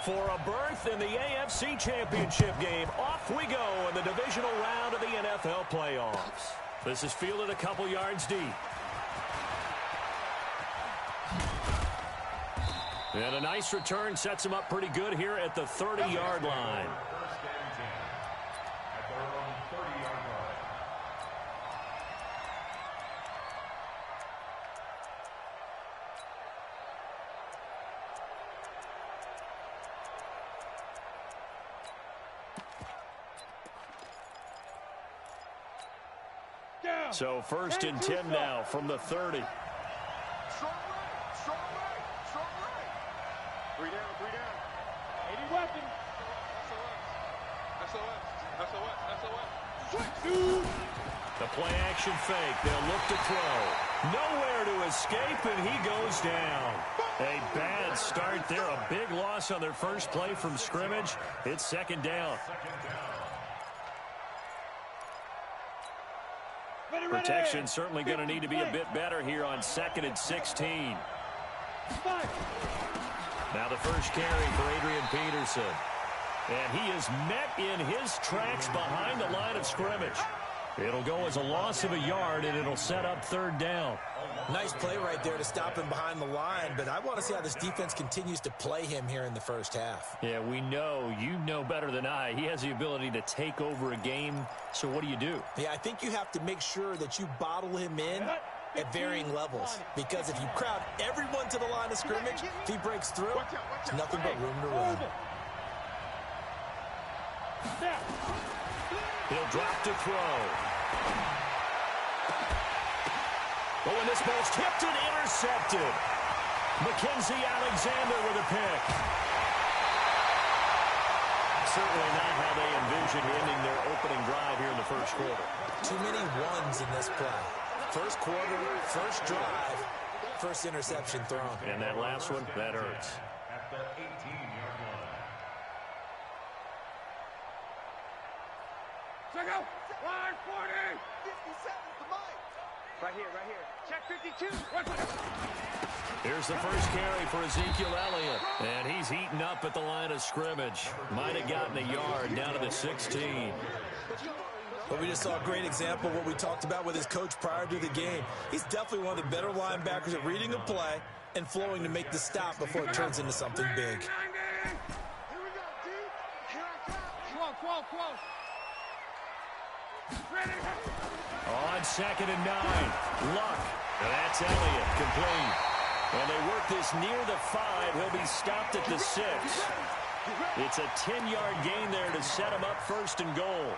For a berth in the AFC Championship game, off we go in the divisional round of the NFL playoffs. This is fielded a couple yards deep. And a nice return sets him up pretty good here at the 30-yard line. So 1st and 10 now from the 30. Strong right, strong right, strong right. 3 down. 80 weapon. SOS. The play action fake. They'll look to throw. Nowhere to escape, and he goes down. A bad start there. A big loss on their first play from scrimmage. It's 2nd down. Protection certainly going to need to be a bit better here on 2nd and 16. Now the first carry for Adrian Peterson. And he is met in his tracks behind the line of scrimmage. It'll go as a loss of a yard, and it'll set up 3rd down. Nice play right there to stop him behind the line, but I want to see how this defense continues to play him here in the first half. Yeah, we know. You know better than I. He has the ability to take over a game, so what do you do? Yeah, I think you have to make sure that you bottle him in at varying levels, because if you crowd everyone to the line of scrimmage, if he breaks through, there's nothing but room to run. He'll drop to throw. Oh, and this ball's tipped and intercepted. Mackenzie Alexander with a pick. Certainly not how they envisioned ending their opening drive here in the first quarter. Too many ones in this play. First quarter, first drive, first interception thrown. And that last one, that hurts. At the 18-yard line. Check out. Line 40. 57's the mic. Right here. Check 52. Here's the first carry for Ezekiel Elliott. And he's heating up at the line of scrimmage. Might have gotten a yard down to the 16. But we just saw a great example of what we talked about with his coach prior to the game. He's definitely one of the better linebackers at reading a play and flowing to make the stop before it turns into something big. Here we go, D. Here I come. 12. Ready. On 2nd and 9. Luck. And that's Elliott. Complete. And they work this near the 5. He'll be stopped at the 6. It's a 10-yard gain there to set him up 1st and goal.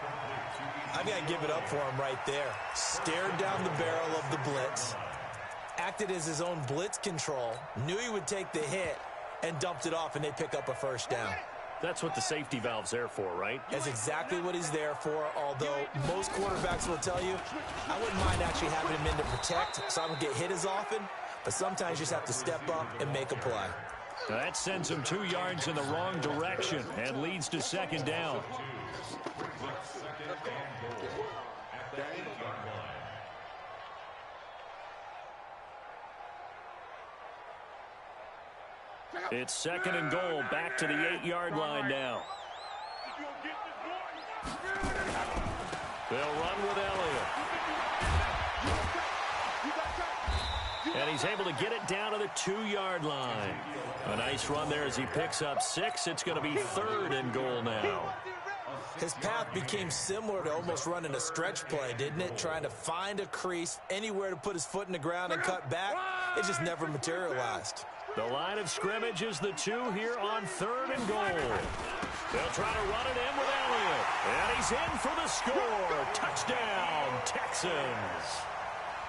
I've got to give it up for him right there. Stared down the barrel of the blitz, acted as his own blitz control, knew he would take the hit, and dumped it off, and they pick up a 1st down. That's what the safety valve's there for, right? That's exactly what he's there for, although most quarterbacks will tell you, I wouldn't mind actually having him in to protect so I don't get hit as often, but sometimes you just have to step up and make a play. That sends him 2 yards in the wrong direction and leads to 2nd down. It's 2nd and goal, back to the 8-yard line now. They'll run with Elliott. And he's able to get it down to the 2-yard line. A nice run there as he picks up 6. It's going to be 3rd and goal now. His path became similar to almost running a stretch play, didn't it? Trying to find a crease, anywhere to put his foot in the ground and cut back. It just never materialized. The line of scrimmage is the 2 here on 3rd and goal. They'll try to run it in with Elliott. And he's in for the score. Touchdown, Texans.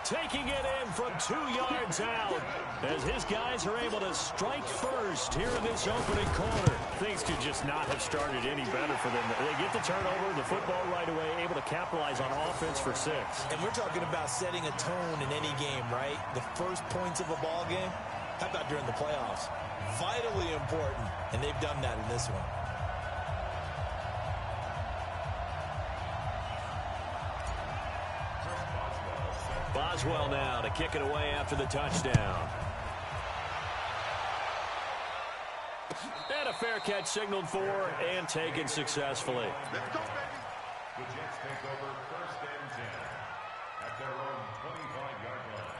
Taking it in from 2 yards out as his guys are able to strike first here in this opening quarter. Things could just not have started any better for them. They get the turnover, the football right away, able to capitalize on offense for 6. And we're talking about setting a tone in any game, right? The first points of a ball game. How about during the playoffs? Vitally important, and they've done that in this one. Boswell now to kick it away after the touchdown. And a fair catch signaled for and taken successfully. Let's go, baby. The Jets take over 1st and 10 at their own 25-yard line.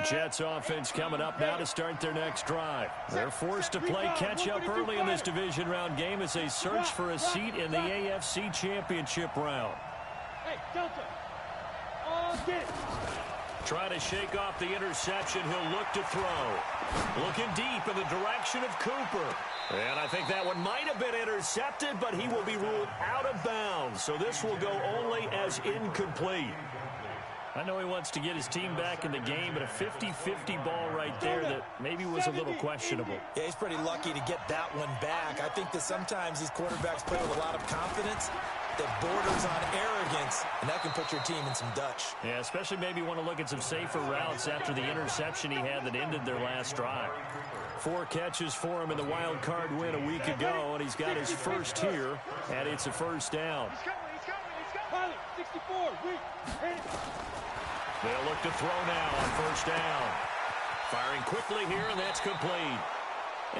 Jets offense coming up now to start their next drive. They're forced to play catch-up early in this division round game as they search for a seat in the AFC Championship round. Hey, Delta. Get it. Trying to shake off the interception. He'll look to throw. Looking deep in the direction of Cooper. And I think that one might have been intercepted, but he will be ruled out of bounds. So this will go only as incomplete. I know he wants to get his team back in the game, but a 50-50 ball right there that maybe was a little questionable. Yeah, he's pretty lucky to get that one back. I think that sometimes these quarterbacks play with a lot of confidence that borders on arrogance, and that can put your team in some Dutch. Yeah, especially maybe want to look at some safer routes after the interception he had that ended their last drive. 4 catches for him in the wild card win a week ago, and he's got his first here, and it's a first down. He's coming. 64. They'll look to throw now on first down. Firing quickly here, and that's complete.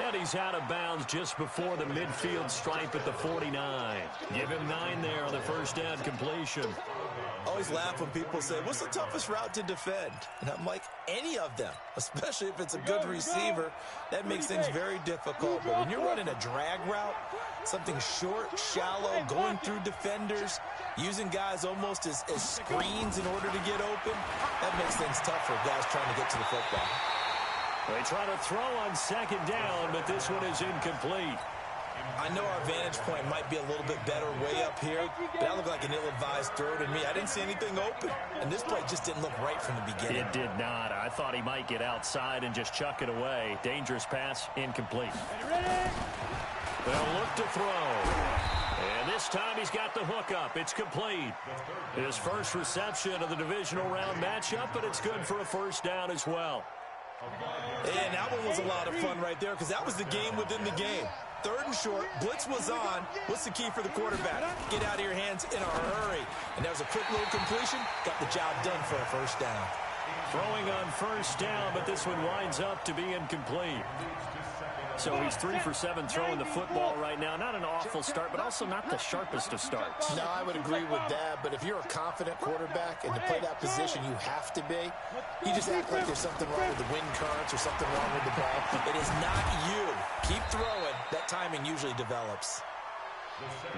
And he's out of bounds just before the midfield stripe at the 49. Give him 9 there on the first down completion. Always laugh when people say, what's the toughest route to defend? And I'm like, any of them, especially if it's a good receiver. That makes things very difficult. But when you're running a drag route, something short, shallow, going through defenders, using guys almost as screens in order to get open, that makes things tough for guys trying to get to the football. They try to throw on second down, but this one is incomplete. I know our vantage point might be a little bit better way up here, but that looked like an ill-advised throw to me. I didn't see anything open, and this play just didn't look right from the beginning. It did not. I thought he might get outside and just chuck it away. Dangerous pass, incomplete. They'll look to throw. And this time he's got the hook up. It's complete. His first reception of the divisional round matchup, but it's good for a first down as well. And that one was a lot of fun right there because that was the game within the game. 3rd and short, blitz was on. What's the key for the quarterback? Get out of your hands in a hurry. And that was a quick little completion. Got the job done for a first down. Throwing on first down, but this one winds up to be incomplete. So he's 3 for 7 throwing the football right now. Not an awful start, but also not the sharpest of starts. No, I would agree with that. But if you're a confident quarterback and to play that position, you have to be. You just act like there's something wrong with the wind currents or something wrong with the ball. It is not you. Keep throwing. That timing usually develops.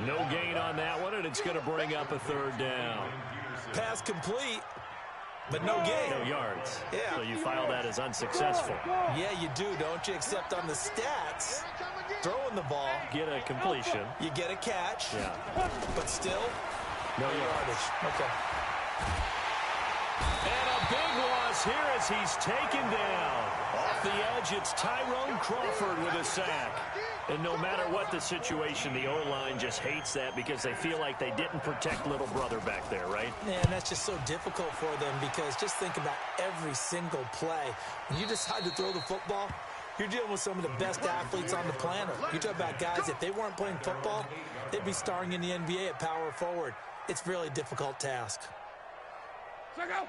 No gain on that one, and it's going to bring up a 3rd down. Pass complete, but no gain. No yards. Yeah. So you file that as unsuccessful. Yeah, you do, don't you? Except on the stats, throwing the ball, Get a completion. you get a catch, Yeah. but still, No yardage. Okay. And a big loss here as he's taken down. Off the edge, it's Tyrone Crawford with a sack. And no matter what the situation, the O-line just hates that because they feel like they didn't protect little brother back there, right? Man, that's just so difficult for them because just think about every single play. When you decide to throw the football, you're dealing with some of the best athletes on the planet. You talk about guys, if they weren't playing football, they'd be starring in the NBA at power forward. It's a really difficult task.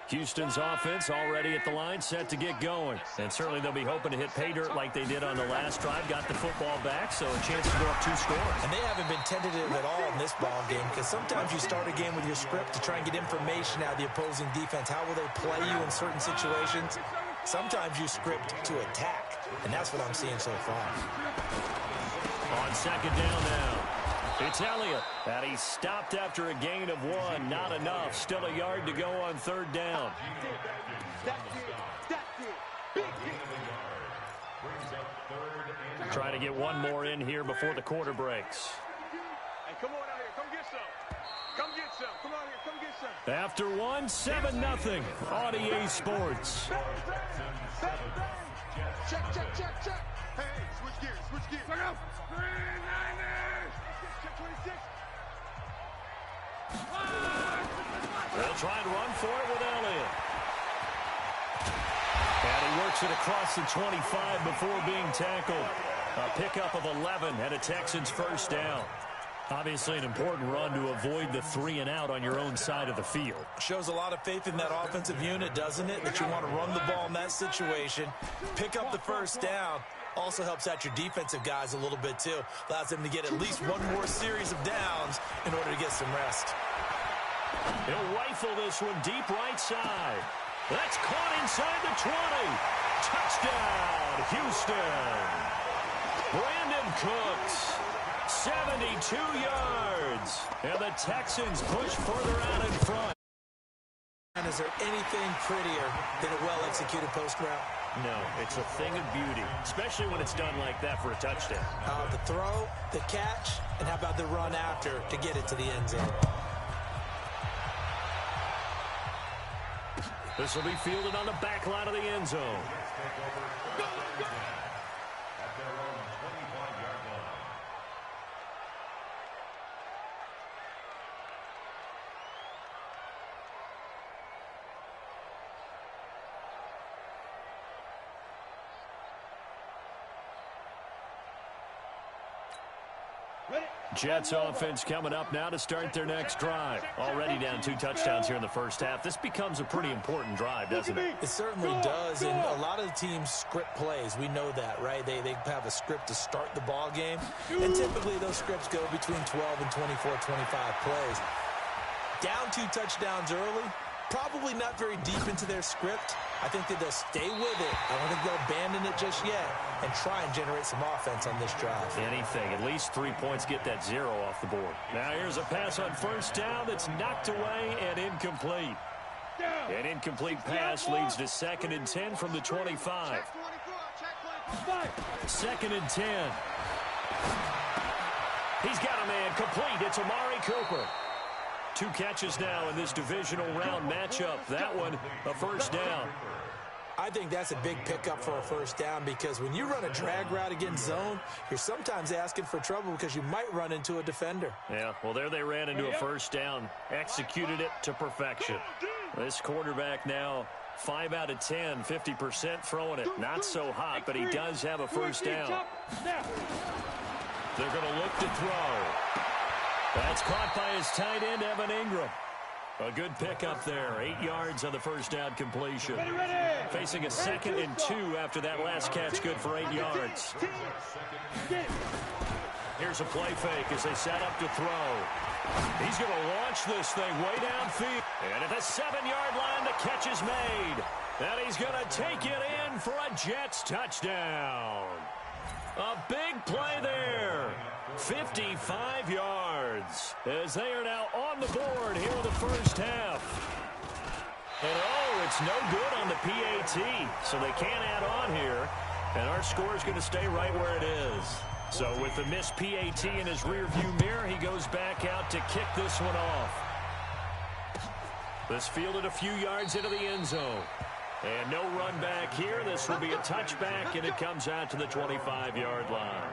Houston's offense already at the line, set to get going. And certainly they'll be hoping to hit pay dirt like they did on the last drive. Got the football back, so a chance to go up 2 scores. And they haven't been tentative at all in this ball game because sometimes you start a game with your script to try and get information out of the opposing defense. How will they play you in certain situations? Sometimes you script to attack, and that's what I'm seeing so far. On second down now. It's Elliott, and he's stopped after a gain of 1. Not enough. Still a yard to go on 3rd down. Trying to get one more in here before the quarter breaks. Hey, come on out here. Come get some. Come get some. Come out here. Come get some. After 1, 7-0 on EA Sports. Check. Hey, switch gears. Look out. 3-9ers. Check 26. They'll try and run for it with Elliott. And he works it across the 25 before being tackled. A pickup of 11 and a Texans first down. Obviously an important run to avoid the 3 and out on your own side of the field. Shows a lot of faith in that offensive unit, doesn't it? That you want to run the ball in that situation, pick up the first down. Also helps out your defensive guys a little bit, too. Allows them to get at least one more series of downs in order to get some rest. He'll rifle this one deep right side. That's caught inside the 20. Touchdown, Houston. Brandon Cooks, 72 yards. And the Texans push further out in front. And is there anything prettier than a well-executed post route? No, it's a thing of beauty, especially when it's done like that for a touchdown. The throw, the catch, and how about the run after to get it to the end zone? This will be fielded on the back line of the end zone. At their own 25-yard line. Jets offense coming up now to start their next drive. Already down 2 touchdowns here in the first half. This becomes a pretty important drive, doesn't it? It certainly does, and a lot of the teams script plays. We know that, right? They have a script to start the ball game, and typically those scripts go between 12 and 24, 25 plays. Down 2 touchdowns early, probably not very deep into their script. I think that they'll stay with it. I don't think they'll abandon it just yet and try and generate some offense on this drive. Anything. At least 3 points, get that 0 off the board. Now here's a pass on first down that's knocked away and incomplete. An incomplete pass leads to 2nd and 10 from the 25. 2nd and 10. He's got a man complete. It's Amari Cooper. 2 catches now in this divisional round matchup. That one, a first down. I think that's a big pickup for a first down because when you run a drag route against zone, you're sometimes asking for trouble because you might run into a defender. Yeah, well, there they ran into a first down. Executed it to perfection. This quarterback now 5 out of 10, 50% throwing it. Not so hot, but he does have a first down. They're going to look to throw. That's caught by his tight end, Evan Ingram. A good pickup there. 8 yards on the first down completion. Facing a 2nd and 2 after that last catch, good for 8 yards. Here's a play fake as they set up to throw. He's going to launch this thing way downfield. And at the 7-yard line, the catch is made. And he's going to take it in for a Jets touchdown. A big play there. 55 yards as they are now on the board here in the first half. And oh, it's no good on the PAT, so they can't add on here. And our score is going to stay right where it is. So with the missed PAT in his rearview mirror, he goes back out to kick this one off. This fielded a few yards into the end zone. And no run back here. This will be a touchback, and it comes out to the 25-yard line.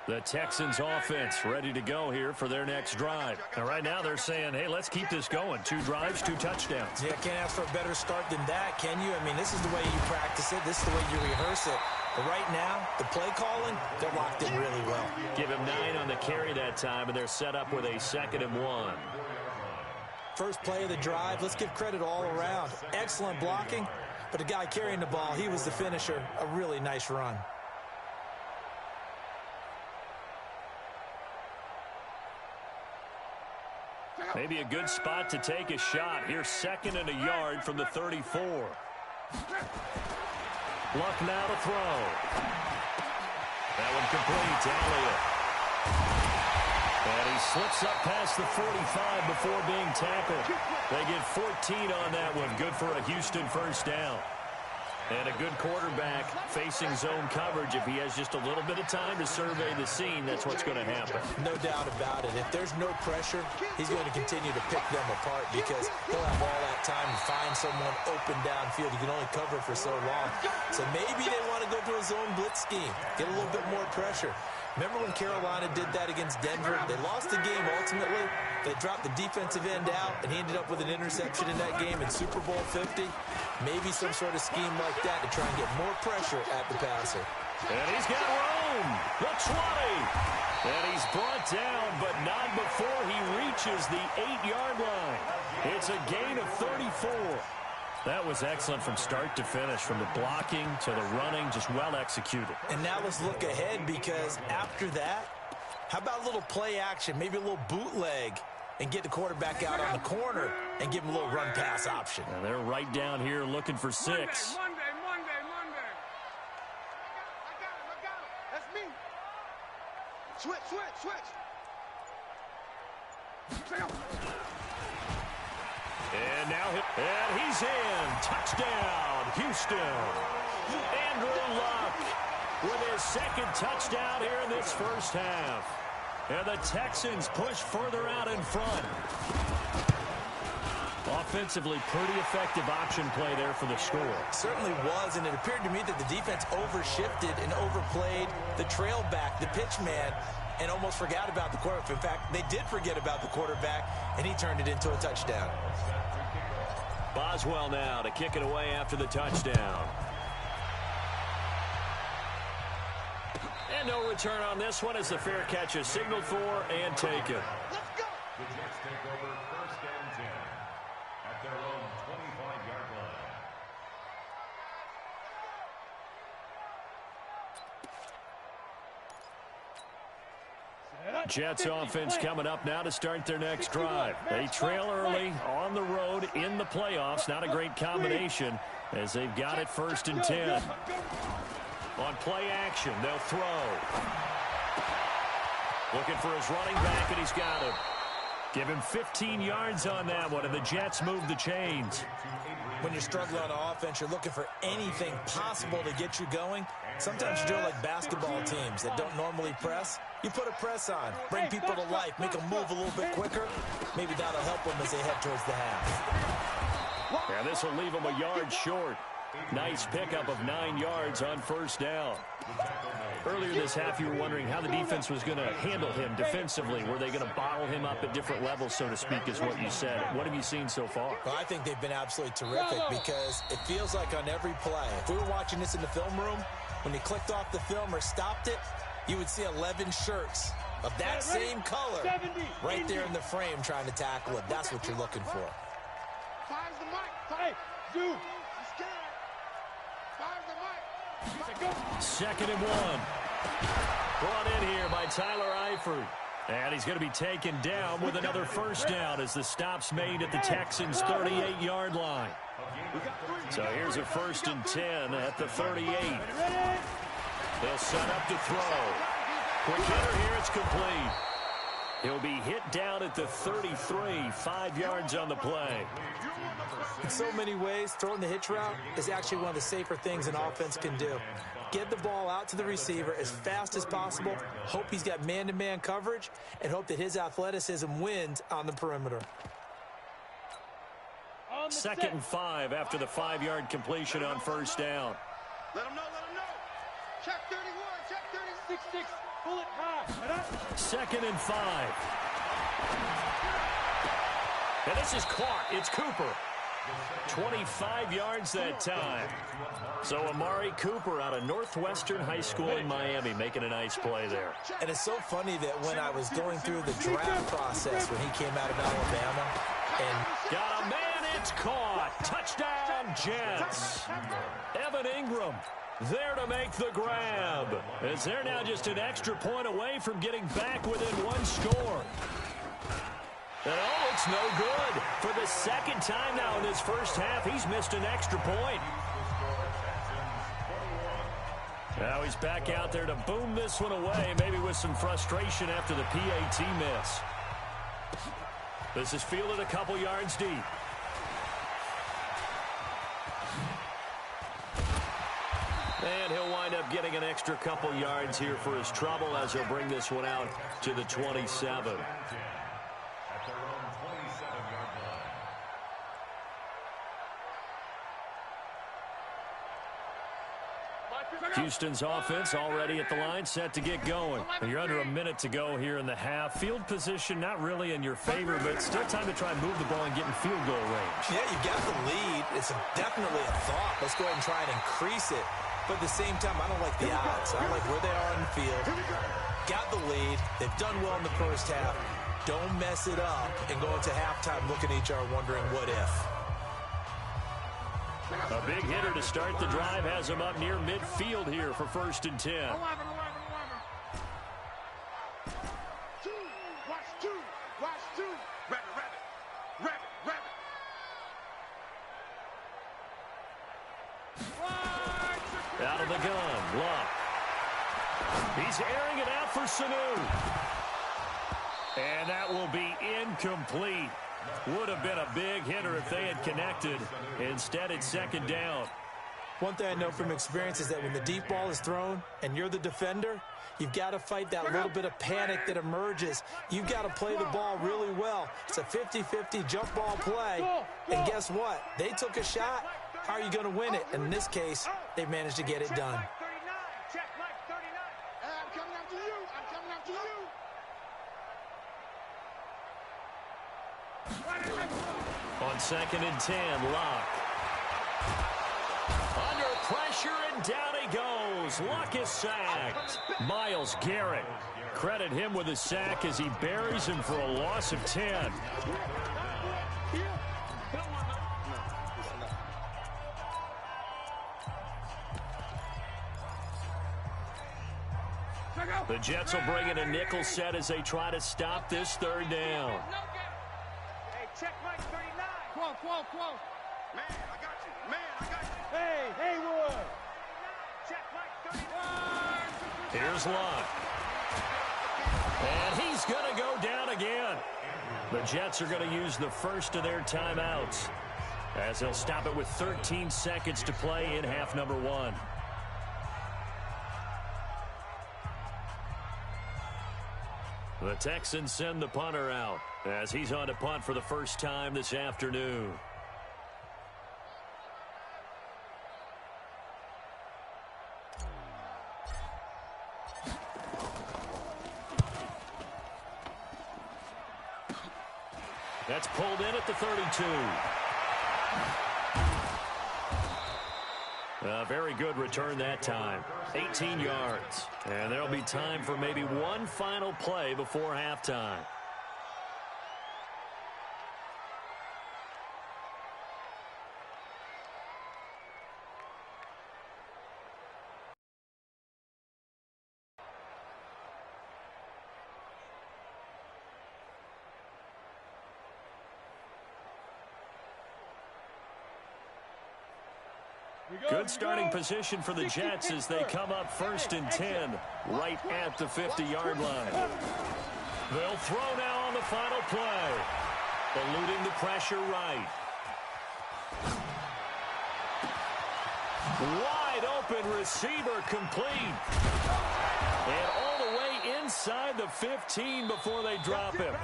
The Texans offense ready to go here for their next drive. And right now they're saying, hey, let's keep this going. 2 drives, 2 touchdowns. Yeah, can't ask for a better start than that, can you? I mean, this is the way you practice it. This is the way you rehearse it. But right now, the play calling, they're locked in really well. Give him 9 on the carry that time, and they're set up with a 2nd and 1. First play of the drive, let's give credit all around. Excellent blocking, but the guy carrying the ball, he was the finisher. A really nice run. Maybe a good spot to take a shot. Here's 2nd and a yard from the 34. Luck now to throw. That one complete to Elliott. And he slips up past the 45 before being tackled. They get 14 on that one. Good for a Houston first down. And a good quarterback facing zone coverage. If he has just a little bit of time to survey the scene, that's what's going to happen. No doubt about it. If there's no pressure, he's going to continue to pick them apart because he'll have all that time to find someone open downfield. You can only cover for so long. So maybe they want to go to a zone blitz scheme, get a little bit more pressure. Remember when Carolina did that against Denver? They lost the game ultimately. They dropped the defensive end out, and he ended up with an interception in that game in Super Bowl 50. Maybe some sort of scheme like that to try and get more pressure at the passer. And he's got room. The 20. And he's brought down, but not before he reaches the 8-yard line. It's a gain of 34. That was excellent from start to finish, from the blocking to the running, just well executed. And now let's look ahead, because after that, how about a little play action, maybe a little bootleg, and get the quarterback out on the corner and give him a little run-pass option. And they're right down here looking for 6. Monday. I got him. That's me. Switch. And now he's in. Touchdown, Houston. Andrew Luck with his second touchdown here in this first half. And the Texans push further out in front. Offensively, pretty effective option play there for the score. Certainly was, and it appeared to me that the defense overshifted and overplayed the trail back, the pitch man, and almost forgot about the quarterback. In fact, they did forget about the quarterback, and he turned it into a touchdown. Boswell now to kick it away after the touchdown. And no return on this one as the fair catch is signaled for and taken. Let's go. The Jets take over 1st and 10 at their own 25-yard line. Jets offense coming up now to start their next drive. They trail early on the road in the playoffs. Not a great combination as they've got it 1st and 10. On play action, they'll throw. Looking for his running back, and he's got him. Give him 15 yards on that one, and the Jets move the chains. When you're struggling on offense, you're looking for anything possible to get you going. Sometimes you do it like basketball teams that don't normally press. You put a press on, bring people to life, make them move a little bit quicker. Maybe that'll help them as they head towards the half. And this will leave them a yard short. Nice pickup of 9 yards on 1st down. Earlier this half, you were wondering how the defense was going to handle him defensively. Were they going to bottle him up at different levels, so to speak, is what you said. What have you seen so far? Well, I think they've been absolutely terrific because it feels like on every play, if we were watching this in the film room, when you clicked off the film or stopped it, you would see 11 shirts of that same color right there in the frame trying to tackle it. That's what you're looking for. Fire's the mic. Hey, dude. He's scared. Fire's the mic. 2nd and 1. Brought in here by Tyler Eifert. And he's going to be taken down with another 1st down as the stop's made at the Texans' 38-yard line. So here's a 1st and 10 at the 38. They'll set up to throw. Quick hitter here, it's complete. He'll be hit down at the 33, 5 yards on the play. In so many ways, throwing the hitch route is actually one of the safer things an offense can do. Get the ball out to the receiver as fast as possible, hope he's got man-to-man coverage, and hope that his athleticism wins on the perimeter. 2nd and 5 after the 5-yard completion on 1st down. Let him know. Check 31, check 36. Pull it high. 2nd and 5. And this is caught. It's Cooper. 25 yards that time. So Amari Cooper out of Northwestern High School in Miami making a nice play there. And it's so funny that when I was going through the draft process when he came out of Alabama and got a man, it's caught. Touchdown, Jets. Evan Ingram there to make the grab, as they're now just an extra point away from getting back within 1 score. And oh, it's no good. For the 2nd time now in this first half, he's missed an extra point. Now he's back out there to boom this one away, maybe with some frustration after the PAT miss. This is fielded a couple yards deep. And he'll wind up getting an extra couple yards here for his trouble as he'll bring this one out to the 27. At their own 27-yard line. Houston's offense already at the line, set to get going. You're under a minute to go here in the half. Field position not really in your favor, but still time to try and move the ball and get in field goal range. Yeah, you've got the lead. It's definitely a thought. Let's go ahead and try and increase it. But at the same time, I don't like the odds. I like where they are in the field. Got the lead. They've done well in the first half. Don't mess it up and go into halftime looking at each other wondering what if. A big hitter to start the drive has him up near midfield here for 1st and 10. Watch two. Rabbit. Out of the gun, Luck. He's airing it out for Sanu. And that will be incomplete. Would have been a big hitter if they had connected. Instead, it's 2nd down. One thing I know from experience is that when the deep ball is thrown and you're the defender, you've got to fight that little bit of panic that emerges. You've got to play the ball really well. It's a 50-50 jump ball play. And guess what? They took a shot. How are you going to win it? And in this case, they managed to get it done. Check Mike 39. I'm coming after you. On 2nd and 10, Luck. Under pressure, and down he goes. Luck is sacked. Myles Garrett. Credit him with a sack as he buries him for a loss of 10. The Jets will bring in a nickel set as they try to stop this 3rd down. Hey, check Mike 39. Quo. Man, I got you. Hey, Haywood. Check Mike 39. Here's Luck. And he's going to go down again. The Jets are going to use the first of their timeouts as they'll stop it with 13 seconds to play in half number 1. The Texans send the punter out as he's on to punt for the first time this afternoon. That's pulled in at the 32. A very good return that time. 18 yards. And there'll be time for maybe one final play before halftime. Good starting position for the Jets as they come up 1st and 10 right at the 50-yard line. They'll throw now on the final play. Eluding the pressure right. Wide open receiver complete. And all the way inside the 15 before they drop him.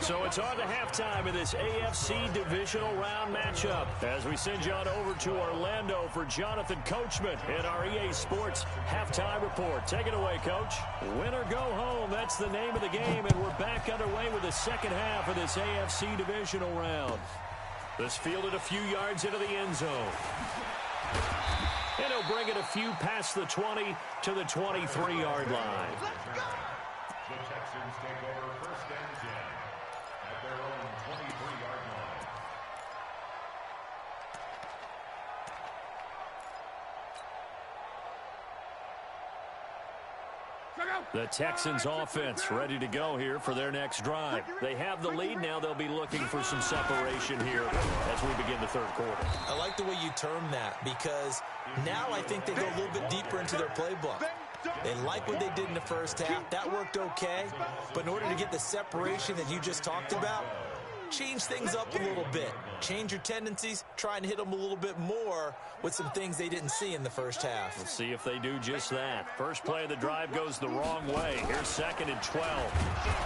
So it's on to halftime in this AFC Divisional Round matchup as we send you on over to Orlando for Jonathan Coachman in our EA Sports Halftime Report. Take it away, Coach. Win or go home, that's the name of the game, and we're back underway with the second half of this AFC Divisional Round. This fielded a few yards into the end zone. And he'll bring it a few past the 20 to the 23-yard line. The Texans take over 1st and 10 at their own 23-yard line. The Texans offense ready to go here for their next drive. They have the lead now. They'll be looking for some separation here as we begin the 3rd quarter. I like the way you term that because now I think they go a little bit deeper into their playbook. They like what they did in the first half. That worked okay. But in order to get the separation that you just talked about, change things up a little bit. Change your tendencies, try and hit them a little bit more with some things they didn't see in the first half. We'll see if they do just that. First play of the drive goes the wrong way. Here's 2nd and 12.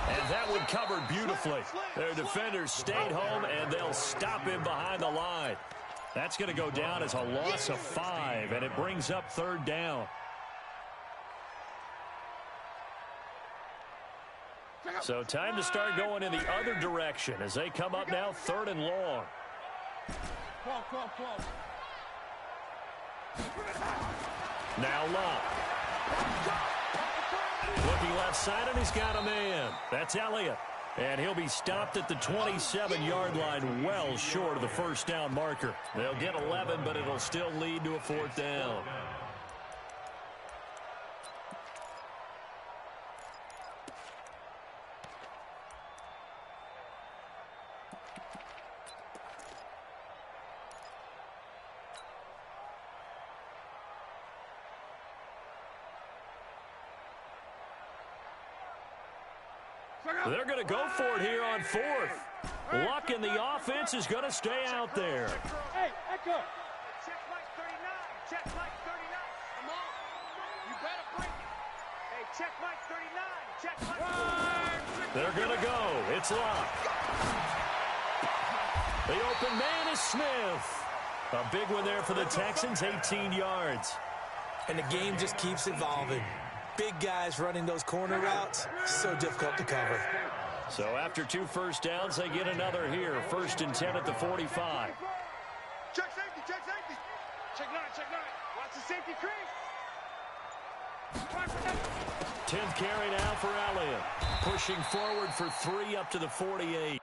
And that one covered beautifully. Their defenders stayed home, and they'll stop him behind the line. That's going to go down as a loss of 5, and it brings up 3rd down. So time to start going in the other direction as they come up now 3rd and long. Now Locke. Looking left side, and he's got a man. That's Elliott. And he'll be stopped at the 27-yard line, well short of the first down marker. They'll get 11, but it'll still lead to a 4th down. They're going to go for it here on 4th. Luck in the offense is going to stay out there. Hey, Echo. Check Mike 39. Check Mike 39. Come on. You better break it. Hey, check Mike 39. Check Mike 39. They're going to go. It's Luck. The open man is Smith. A big one there for the Texans, 18 yards. And the game just keeps evolving. Big guys running those corner routes, so difficult to cover. So after 2 first downs, they get another here. 1st and 10 at the 45. Check safety, check safety. Check 9, check 9. Watch the safety crease. 10th carry now for Elliott. Pushing forward for 3 up to the 48.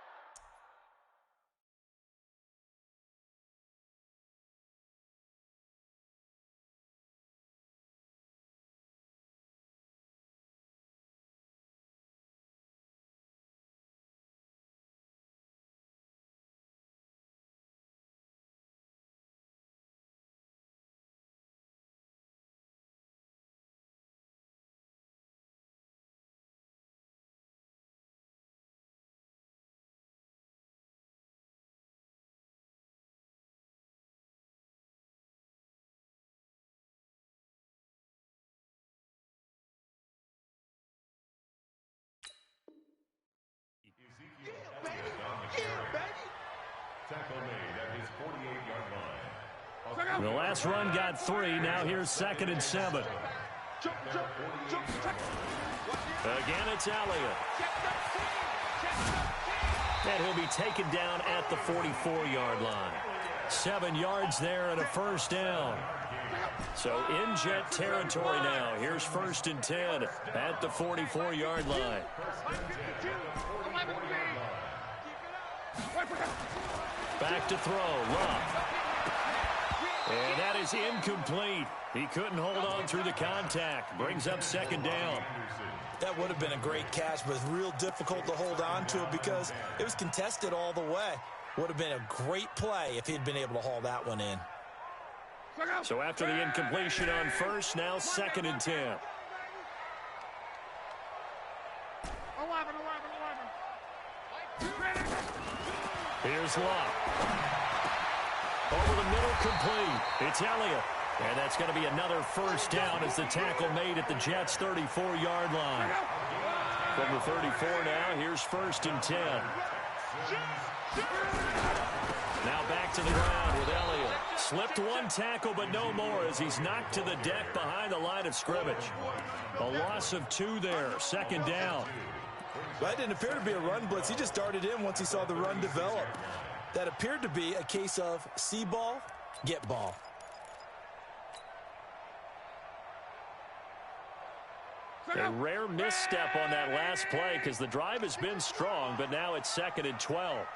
Tackle made at his 48-yard line. The last run got 3. Now here's 2nd and 7. Again, it's Elliott. And he'll be taken down at the 44-yard line. 7 yards there and a first down. So in jet territory now. Here's 1st and 10 at the 44-yard line. Back to throw. Love. And that is incomplete. He couldn't hold on through the contact. Brings up 2nd down. That would have been a great catch, but real difficult to hold on to it because it was contested all the way. Would have been a great play if he'd been able to haul that one in. So after the incompletion on 1st, now 2nd and 10. 11. Here's Locke. Over the middle, complete. It's Elliott. And that's going to be another first down as the tackle made at the Jets' 34-yard line. From the 34 now, here's 1st and 10. Now back to the ground with Elliott. Slipped one tackle, but no more as he's knocked to the deck behind the line of scrimmage. A loss of 2 there. 2nd down. That didn't appear to be a run blitz. He just darted in once he saw the run develop. That appeared to be a case of see ball, get ball. A rare misstep on that last play because the drive has been strong, but now it's 2nd and 12.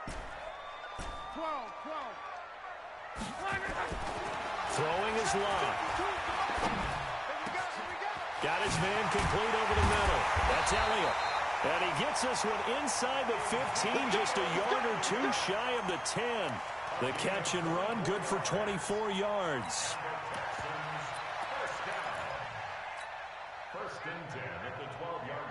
Throwing is Locke. Got his man complete over the middle. That's Elliott. And he gets this one inside the 15, just a yard or 2 shy of the 10. The catch and run, good for 24 yards. First and 10 at the 12-yard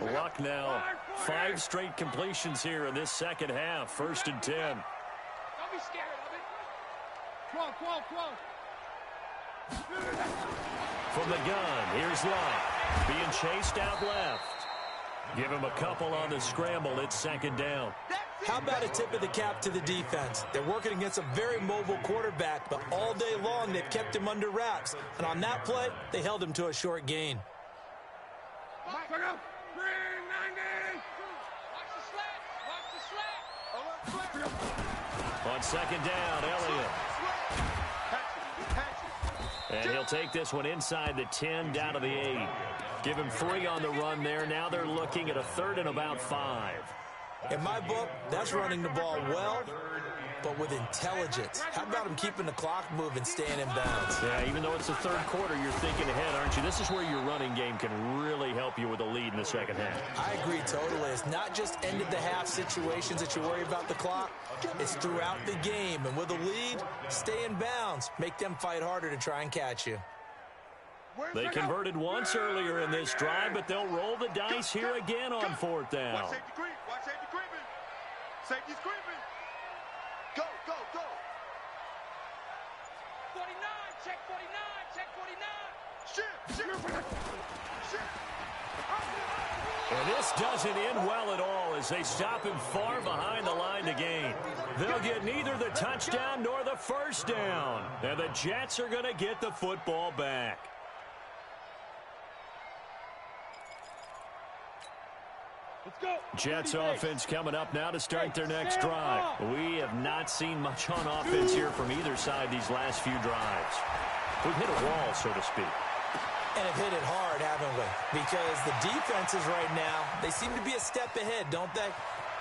line. Luck now. 5 straight completions here in this second half. First and 10. Don't be scared of it. 12. From the gun, here's Luck. Being chased out left. Give him a couple on the scramble. It's second down. How about a tip of the cap to the defense? They're working against a very mobile quarterback, but all day long they've kept him under wraps. And on that play, they held him to a short gain. Watch the slant. On second down, Elliott. And he'll take this one inside the 10, down to the 8. Give him 3 on the run there. Now they're looking at a third and about 5. In my book, that's running the ball well, but with intelligence. How about him keeping the clock moving, staying in bounds? Yeah, even though it's the third quarter, you're thinking ahead, aren't you? This is where your running game can really help you with a lead in the second half. I agree totally. It's not just end-of-the-half situations that you worry about the clock. It's throughout the game. And with a lead, stay in bounds. Make them fight harder to try and catch you. They converted once earlier in this drive, but they'll roll the dice here again on fourth down. Watch safety creep. Watch safety creeping. Safety's creeping. Go. 49, check 49, check 49. Shit. And this doesn't end well at all as they stop him far behind the line to gain. They'll get neither the touchdown nor the first down. And the Jets are going to get the football back. Let's go. Jets offense coming up now to start their next drive. We have not seen much on offense here from either side these last few drives. We've hit a wall, so to speak. And have hit it hard, haven't we? Because the defenses right now, they seem to be a step ahead, don't they?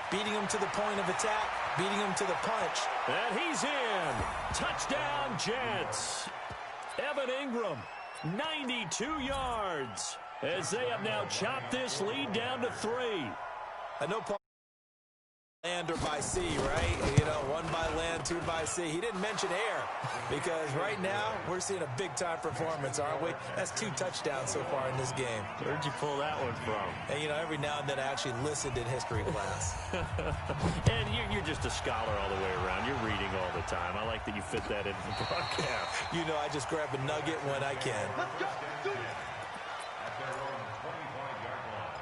Beating them to the point of attack, beating them to the punch. And he's in. Touchdown, Jets. Evan Ingram, 92 yards. As they have now chopped this lead down to 3. I know Paul land or by sea, right? You know, 1 by land, 2 by sea. He didn't mention air because right now we're seeing a big-time performance, aren't we? That's 2 touchdowns so far in this game. Where'd you pull that one from? And, you know, every now and then I actually listened in history class. And you're just a scholar all the way around. You're reading all the time. I like that you fit that into the broadcast. You know, I just grab a nugget when I can. Let's go. Do it. At their own 25-yard line.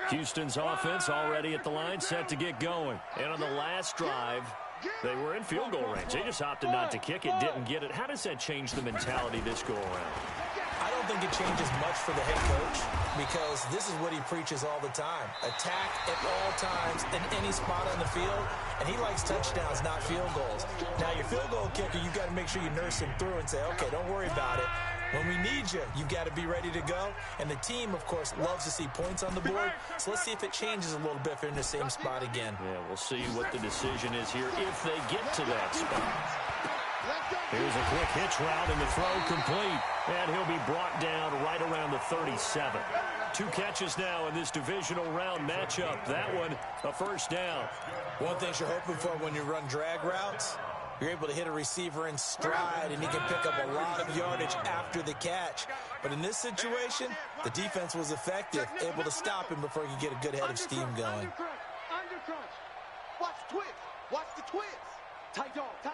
Houston's offense already at the line, set to get going. And on the last drive, they were in field goal range. They just opted not to kick it, didn't get it. How does that change the mentality this go around? I don't think it changes much for the head coach because this is what he preaches all the time. Attack at all times in any spot on the field, and he likes touchdowns, not field goals. Now, your field goal kicker, you've got to make sure you nurse him through and say, okay, don't worry about it. When we need you, you've got to be ready to go. And the team, of course, loves to see points on the board. So let's see if it changes a little bit if they're in the same spot again. Yeah, we'll see what the decision is here if they get to that spot. Here's a quick hitch route and the throw complete. And he'll be brought down right around the 37. 2 catches now in this divisional round matchup. That one, a first down. One thing you're hoping for when you run drag routes, you're able to hit a receiver in stride, and he can pick up a lot of yardage after the catch. But in this situation, the defense was effective, able to stop him before he could get a good head of steam going. Under crunch. Watch the twist. Watch the twist. Tight dog. Come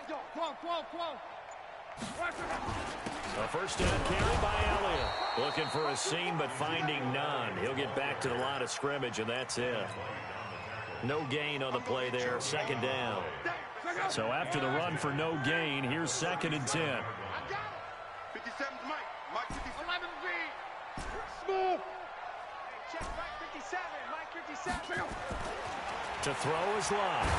on. A first down carry by Elliott. Looking for a seam, but finding none. He'll get back to the line of scrimmage, and that's it. No gain on the play there. Second down. So after the run for no gain, here's second and 10. 57's Mike. Mike 57. 11 V. Smooth. Hey, check Mike 57. Mike 57. To throw is Love.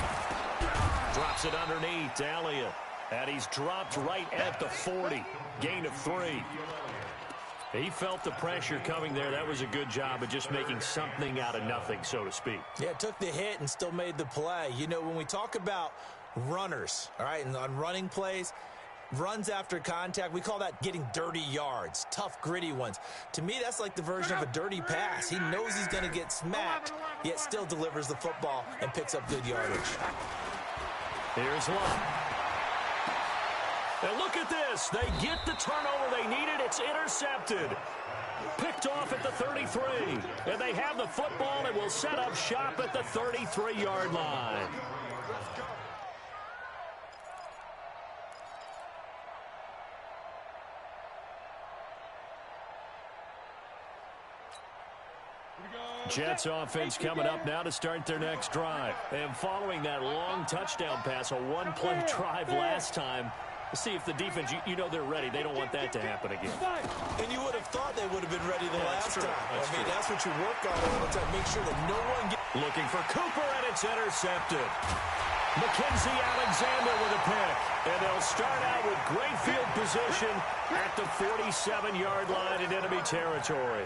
Drops it underneath to Elliott. And he's dropped right at the 40. Gain of 3. He felt the pressure coming there. That was a good job of just making something out of nothing, so to speak. Yeah, took the hit and still made the play. You know, when we talk about runners, all right, and on running plays, Runs after contact, we call that getting dirty yards, tough, gritty ones. To me, that's like the version of a dirty pass. He knows he's going to get smacked, yet still delivers the football and picks up good yardage. Here's Love. And look at this. They get the turnover they needed. It's intercepted. Picked off at the 33. And they have the football and will set up shop at the 33-yard line. Jets offense coming up now to start their next drive. And following that long touchdown pass, a one-play drive last time, see if the defense, you know they're ready. They don't want that to happen again. And you would have thought they would have been ready the last time. That's what you work on all the time. Make sure that no one gets... Looking for Cooper, and it's intercepted. Mackenzie Alexander with a pick. And they'll start out with great field position at the 47-yard line in enemy territory.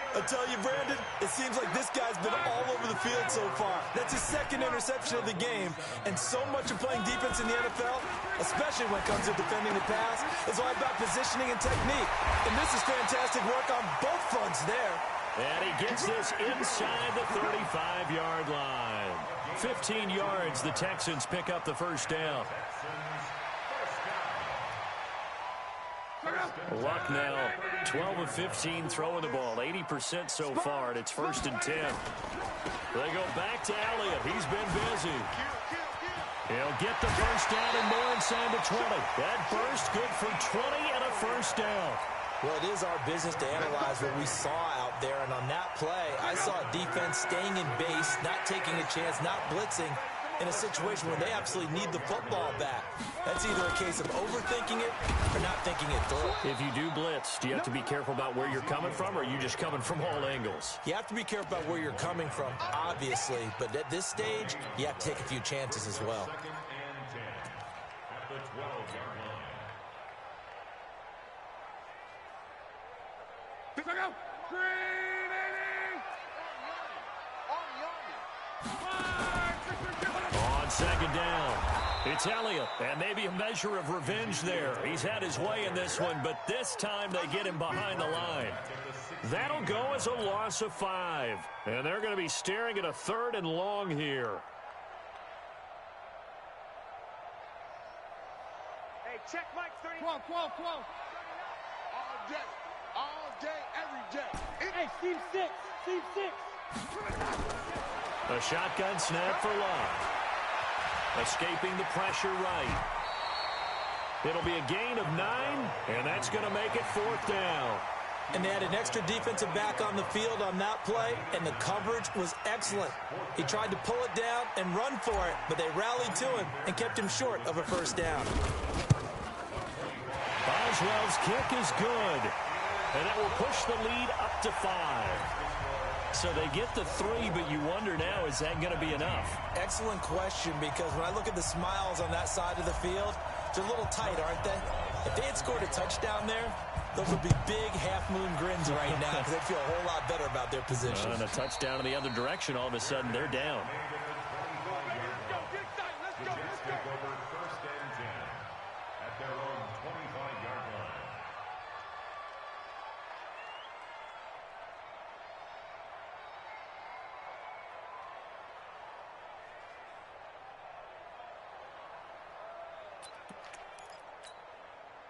I tell you, Brandon, it seems like this guy's been all over the field so far. That's his second interception of the game. And so much of playing defense in the NFL, especially when it comes to defending the pass, is all about positioning and technique. And this is fantastic work on both fronts there. And he gets this inside the 35-yard line. 15 yards, the Texans pick up the first down. Luck now, 12 of 15 throwing the ball, 80% so far, and it's 1st and 10. They go back to Elliott. He's been busy. He'll get the first down and more inside the 20. That burst good for 20 and a first down. Well, it is our business to analyze what we saw out there, and on that play, I saw defense staying in base, not taking a chance, not blitzing, in a situation where they absolutely need the football back. That's either a case of overthinking it or not thinking it through. If you do blitz, do you have to be careful about where you're coming from, or are you just coming from all angles? You have to be careful about where you're coming from, obviously, but at this stage, you have to take a few chances as well. 2nd and 10 at the 12-yard line. On 2nd down, it's Elliott, and maybe a measure of revenge there. He's had his way in this one, but this time they get him behind the line. That'll go as a loss of 5, and they're going to be staring at a 3rd and long here. Hey, check Mike 30. 12. All day, every day. Hey, Steve 6. A shotgun snap for Love. Escaping the pressure right. It'll be a gain of 9, and that's going to make it 4th down. And they had an extra defensive back on the field on that play, and the coverage was excellent. He tried to pull it down and run for it, but they rallied to him and kept him short of a first down. Boswell's kick is good, and that will push the lead up to 5. So they get the 3, but you wonder now, is that going to be enough? Excellent question, because when I look at the smiles on that side of the field, they're a little tight, aren't they? If they had scored a touchdown there, those would be big half-moon grins right now because they feel a whole lot better about their position. And a touchdown in the other direction, all of a sudden they're down. The Jets take over 1st and 10 at their own 25-yard line.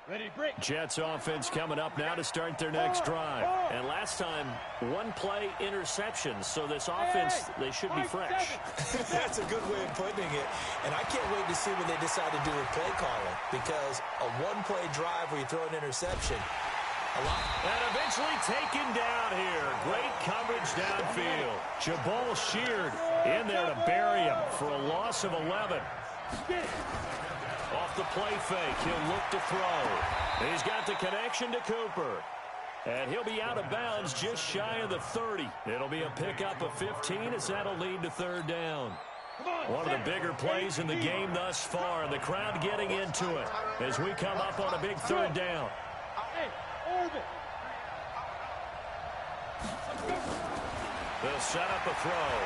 Ready, break. Jets offense coming up now to start their next drive. And last time, 1-play interceptions. So this offense, they should be fresh. That's a good way of putting it. And I can't wait to see what they decide to do with play calling, because a 1-play drive where you throw an interception, a lot. And eventually taken down here. Great coverage downfield. Jabal sheared in there to bury him for a loss of 11. Off the play fake, he'll look to throw. He's got the connection to Cooper. And he'll be out of bounds just shy of the 30. It'll be a pickup of 15 as that'll lead to 3rd down. One of the bigger plays in the game thus far, and the crowd getting into it as we come up on a big 3rd down. They'll set up a throw.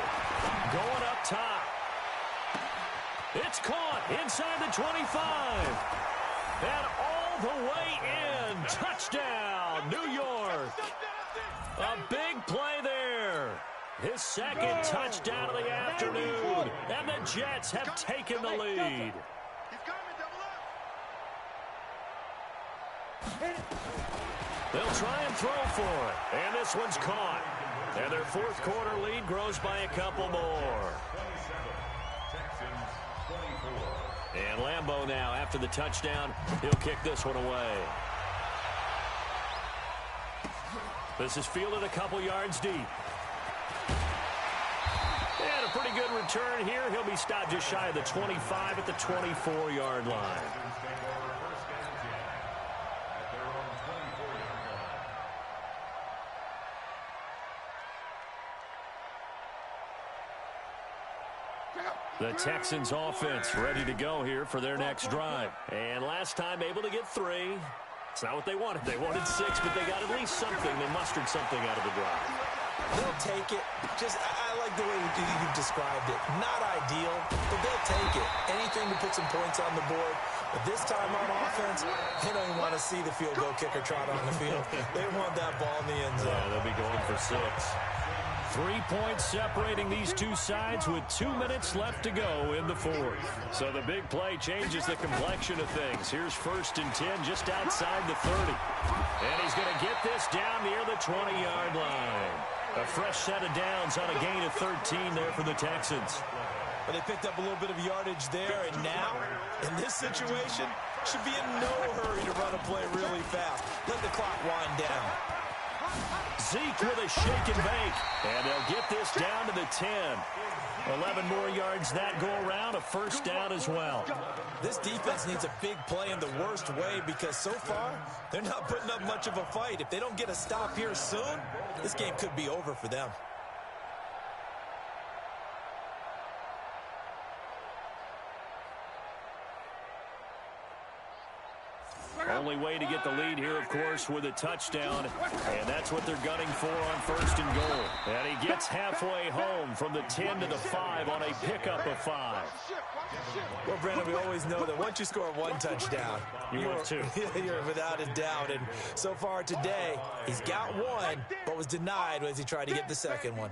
Going up top. It's caught inside the 25. And all the way in. Touchdown, New York. A big play there. His second touchdown of the afternoon. And the Jets have taken the lead. They'll try and throw for it. And this one's caught. And their fourth quarter lead grows by a couple more. And Lambeau now, after the touchdown, he'll kick this one away. This is fielded a couple yards deep. And a pretty good return here. He'll be stopped just shy of the 25 at the 24-yard line. The Texans offense ready to go here for their next drive. And last time able to get 3. It's not what they wanted. They wanted 6, but they got at least something. They mustered something out of the drive. They'll take it. I like the way you described it. Not ideal, but they'll take it. Anything to put some points on the board. But this time on offense, they don't even want to see the field goal kicker trot on the field. They want that ball in the end zone. Yeah, they'll be going for 6. 3 points separating these two sides with 2 minutes left to go in the fourth. So the big play changes the complexion of things. Here's 1st and 10 just outside the 30. And he's going to get this down near the 20-yard line. A fresh set of downs on a gain of 13 there for the Texans. But they picked up a little bit of yardage there, and now, in this situation, should be in no hurry to run a play really fast. Let the clock wind down. Zeke with a shake and bake. And they'll get this down to the 10. 11 more yards that go around, a first down as well. This defense needs a big play in the worst way because so far, they're not putting up much of a fight. If they don't get a stop here soon, this game could be over for them. Only way to get the lead here, of course, with a touchdown. And that's what they're gunning for on 1st and goal. And he gets halfway home from the 10 to the 5 on a pickup of 5. Well, Brandon, we always know that once you score 1 touchdown, you're 2. You're without a doubt. And so far today, he's got 1, but was denied as he tried to get the second one.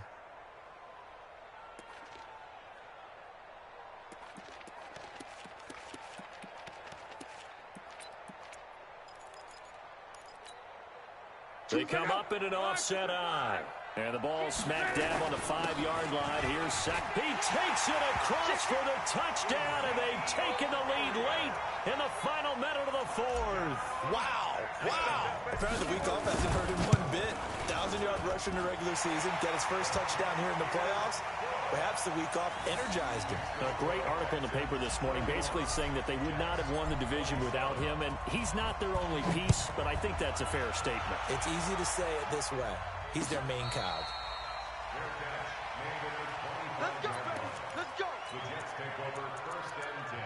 They come up in an offset eye. And the ball smack dab on the 5-yard line. Here's Sack. He takes it across for the touchdown, and they've taken the lead late in the final minute of the fourth. Wow. Wow. Apparently the week off hasn't hurt him one bit. 1,000-yard rush in the regular season. Get his first touchdown here in the playoffs. Perhaps the week off energized him. A great article in the paper this morning basically saying that they would not have won the division without him, and he's not their only piece, but I think that's a fair statement. It's easy to say it this way. He's their main cog. Let's go, baby. Let's go. The Jets take over 1st and 10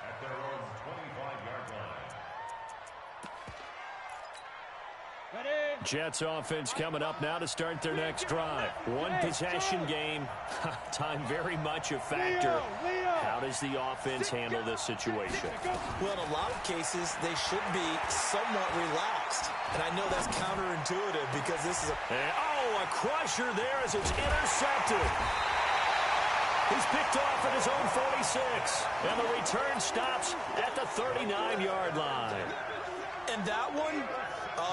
at their own 25-yard line. Jets offense coming up now to start their next drive. 1 possession game. Time very much a factor. How does the offense handle this situation? Well, in a lot of cases, they should be somewhat relaxed. And I know that's counterintuitive because this is a crusher there as it's intercepted. He's picked off at his own 46. And the return stops at the 39-yard line. And that one,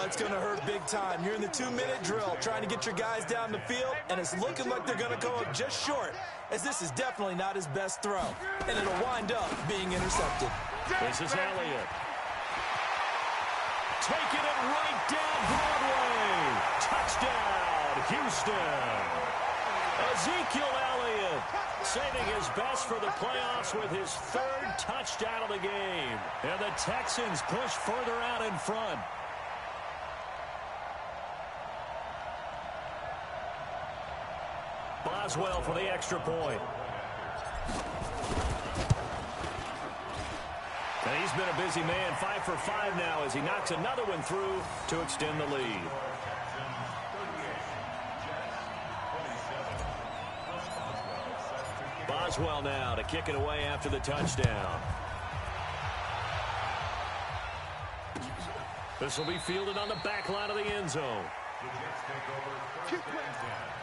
it's going to hurt big time. You're in the 2-minute drill trying to get your guys down the field, and it's looking like they're going to go up just short, as this is definitely not his best throw. And it'll wind up being intercepted. This is Elliott. Taking it right down Broadway. Touchdown, Houston. Ezekiel Elliott saving his best for the playoffs with his 3rd touchdown of the game. And the Texans push further out in front. Boswell for the extra point. And he's been a busy man, 5 for 5 now as he knocks another one through to extend the lead. Boswell now to kick it away after the touchdown. This will be fielded on the back line of the end zone. The Jets take over first and 10.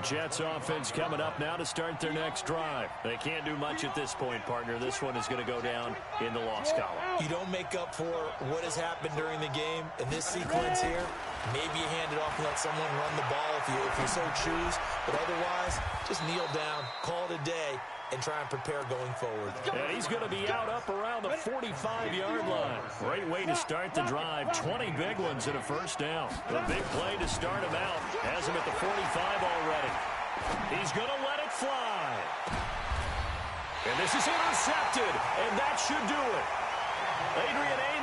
Jets offense coming up now to start their next drive. They can't do much at this point, partner. This one is going to go down in the loss column. You don't make up for what has happened during the game in this sequence here. Maybe you hand it off and let someone run the ball if you so choose. But otherwise, just kneel down, call it a day, and try and prepare going forward. And he's going to be out up around the 45-yard line. Great way to start the drive. 20 big ones and a first down. The big play to start him out. Has him at the 45 already. He's going to let it fly. And this is intercepted, and that should do it. Adrian Amos.